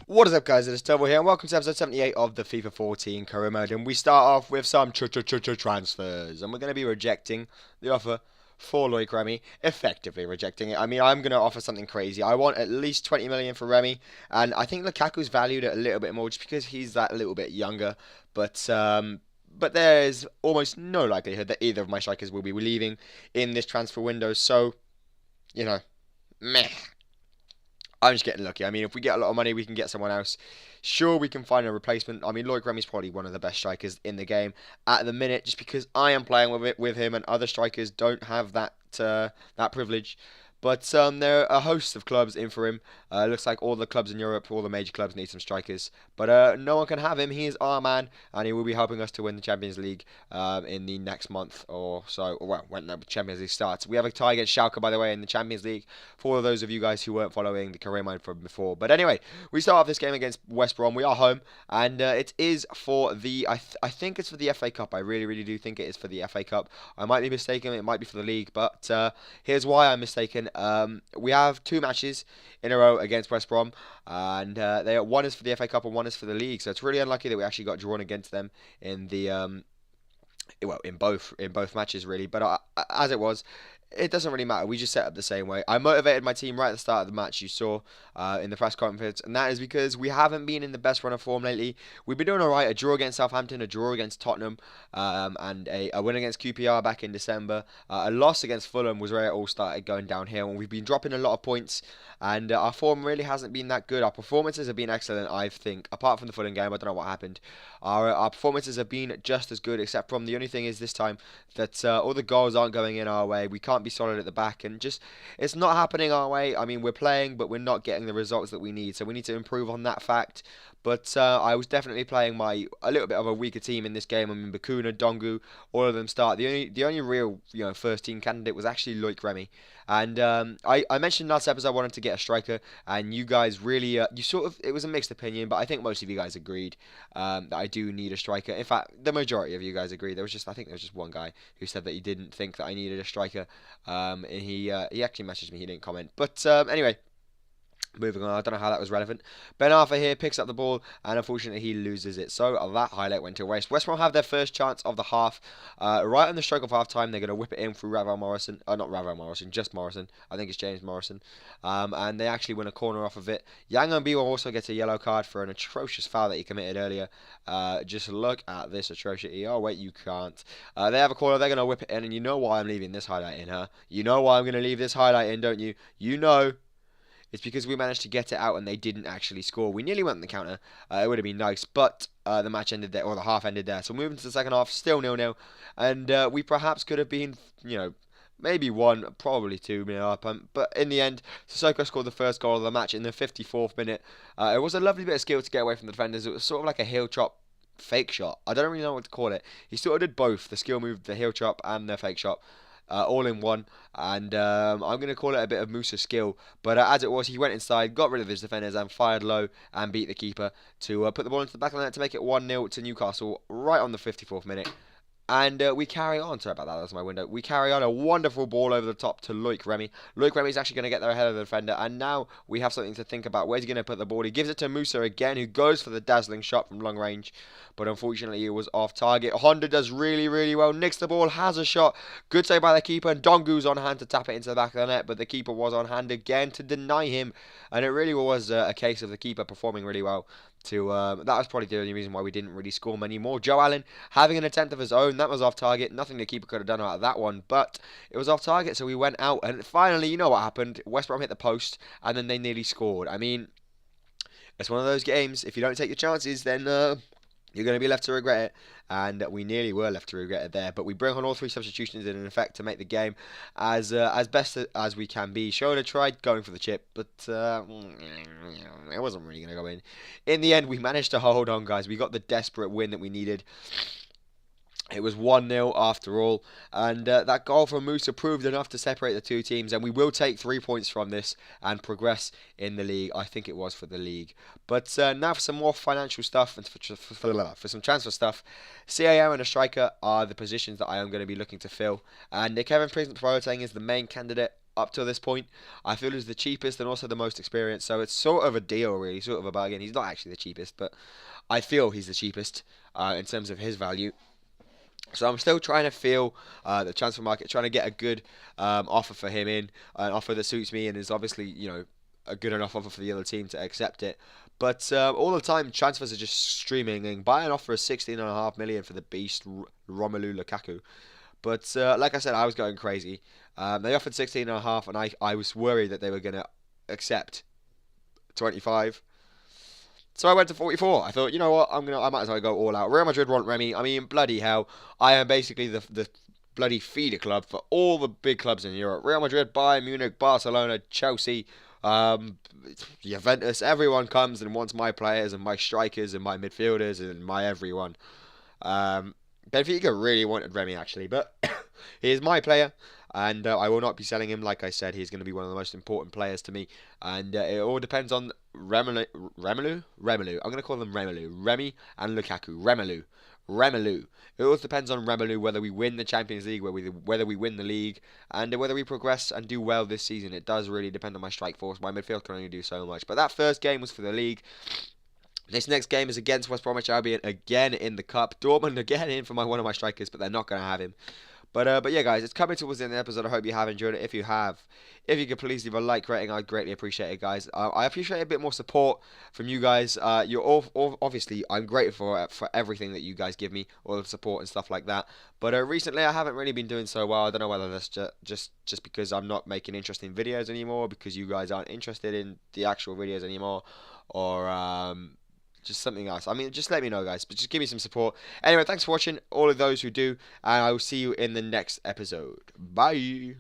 What is up, guys? It is Turbo here, and welcome to episode 78 of the FIFA 14 career mode. And we start off with some transfers, and we're going to be rejecting the offer for Loic Remy, effectively rejecting it. I mean, I'm going to offer something crazy. I want at least 20 million for Remy, and I think Lukaku's valued at a little bit more just because he's that little bit younger. But there's almost no likelihood that either of my strikers will be leaving in this transfer window. So, you know, meh. I'm just getting lucky. I mean, if we get a lot of money, we can get someone else. Sure, we can find a replacement. I mean, Loic Remy's probably one of the best strikers in the game at the minute, just because I am playing with him, and other strikers don't have that privilege. But there are a host of clubs in for him. Looks like all the clubs in Europe, all the major clubs need some strikers. But no one can have him. He is our man, and he will be helping us to win the Champions League in the next month or so. Well, when the Champions League starts. We have a tie against Schalke, by the way, in the Champions League, for those of you guys who weren't following the career mode from before. But anyway, we start off this game against West Brom. We are home, and it is for the... I think it's for the FA Cup. I really do think it is for the FA Cup. I might be mistaken. It might be for the league, but here's why I'm mistaken. We have two matches in a row against West Brom, and one is for the FA Cup and one is for the league. So it's really unlucky that we actually got drawn against them in the in both matches, really. But as it was, it doesn't really matter. We just set up the same way. I motivated my team right at the start of the match, you saw in the press conference, and that is because we haven't been in the best run of form lately. We've been doing alright. A draw against Southampton, a draw against Tottenham, and a win against QPR back in December. A loss against Fulham was where it all started going downhill, and we've been dropping a lot of points, and our form really hasn't been that good. Our performances have been excellent, I think, apart from the Fulham game. I don't know what happened. Our performances have been just as good, except from the only thing is this time that all the goals aren't going in our way. We can't be solid at the back, and just it's not happening our way. I mean, we're playing, but we're not getting the results that we need, so we need to improve on that fact. But I was definitely playing a little bit of a weaker team in this game. I mean, Bakuna, Dongu, all of them start. The only real first team candidate was actually Loic Remy. And I mentioned last episode I wanted to get a striker, and you guys really it was a mixed opinion, but I think most of you guys agreed that I do need a striker. In fact, the majority of you guys agreed. I think there was just one guy who said that he didn't think that I needed a striker, and he actually messaged me. He didn't comment, but anyway. Moving on, I don't know how that was relevant. Ben Arthur here picks up the ball, and unfortunately he loses it. So that highlight went to waste. West Brom have their first chance of the half. Right on the stroke of half time, they're going to whip it in through Ravel Morrison. Not Ravel Morrison, just Morrison. I think it's James Morrison. And they actually win a corner off of it. Yang Mbi will also get a yellow card for an atrocious foul that he committed earlier. Just look at this atrocious... Oh, wait, you can't. They have a corner, they're going to whip it in, and you know why I'm leaving this highlight in, huh? You know why I'm going to leave this highlight in, don't you? You know... It's because we managed to get it out and they didn't actually score. We nearly went on the counter. It would have been nice, but the match ended there, or the half ended there. So moving to the second half, still 0-0. And we perhaps could have been, maybe 1, probably 2 up. But in the end, Sissoko scored the first goal of the match in the 54th minute. It was a lovely bit of skill to get away from the defenders. It was sort of like a heel chop fake shot. I don't really know what to call it. He sort of did both, the skill move, the heel chop, and the fake shot. All in one, and I'm going to call it a bit of Musa skill, but as it was, he went inside, got rid of his defenders, and fired low and beat the keeper to put the ball into the back of the net to make it 1-0 to Newcastle right on the 54th minute. And we carry on. Sorry about that, that's my window. We carry on a wonderful ball over the top to Loic Remy. Loic Remy is actually going to get there ahead of the defender, and now we have something to think about. Where's he going to put the ball? He gives it to Musa again, who goes for the dazzling shot from long range, but unfortunately it was off target. Honda does really well, nicks the ball, has a shot. Good save by the keeper, and Dongu's on hand to tap it into the back of the net, but the keeper was on hand again to deny him, and it really was a case of the keeper performing really well. That was probably the only reason why we didn't really score many more. Joe Allen having an attempt of his own, that was off target. Nothing the keeper could have done about that one, but it was off target, so we went out. And finally, you know what happened? West Brom hit the post, and then they nearly scored. I mean, it's one of those games. If you don't take your chances, then you're going to be left to regret it, and we nearly were left to regret it there. But we bring on all 3 substitutions in effect to make the game as best as we can be. Schroeder tried going for the chip, but it wasn't really going to go in. In the end, we managed to hold on, guys. We got the desperate win that we needed. It was 1-0 after all, and that goal from Musa proved enough to separate the two teams, and we will take 3 points from this and progress in the league. I think it was for the league. But now for some more financial stuff and for some transfer stuff. CAM and a striker are the positions that I am going to be looking to fill, and Kevin Prince Boateng is the main candidate. up to this point. I feel he's the cheapest and also the most experienced, so it's sort of a deal, really, sort of a bargain. He's not actually the cheapest, but I feel he's the cheapest in terms of his value. So I'm still trying to feel the transfer market, trying to get a good offer for him in, an offer that suits me and is obviously, a good enough offer for the other team to accept it. But all the time, transfers are just streaming. And buy an offer of 16.5 million for the beast Romelu Lukaku. But like I said, I was going crazy. They offered 16.5, and I was worried that they were going to accept 25. So I went to 44. I thought, you know what, I might as well go all out. Real Madrid want Remy. I mean, bloody hell, I am basically the bloody feeder club for all the big clubs in Europe. Real Madrid, Bayern Munich, Barcelona, Chelsea, Juventus. Everyone comes and wants my players and my strikers and my midfielders and my everyone. Benfica really wanted Remy actually, but he is my player. And I will not be selling him. Like I said, he's going to be one of the most important players to me. And it all depends on Remelu. I'm going to call them Remelu. Remy and Lukaku. Remelu. It all depends on Remelu whether we win the Champions League, whether we win the league, and whether we progress and do well this season. It does really depend on my strike force. My midfield can only do so much. But that first game was for the league. This next game is against West Bromwich Albion again in the cup. Dortmund again in for one of my strikers, but they're not going to have him. But yeah, guys, it's coming towards the end of the episode. I hope you have enjoyed it. If you have, if you could please leave a like rating, I'd greatly appreciate it, guys. I appreciate a bit more support from you guys. You're all obviously, I'm grateful for everything that you guys give me, all the support and stuff like that. But recently, I haven't really been doing so well. I don't know whether that's just because I'm not making interesting videos anymore, because you guys aren't interested in the actual videos anymore, or just something else. I mean, just let me know, guys. But just give me some support. Anyway, thanks for watching, all of those who do. And I will see you in the next episode. Bye.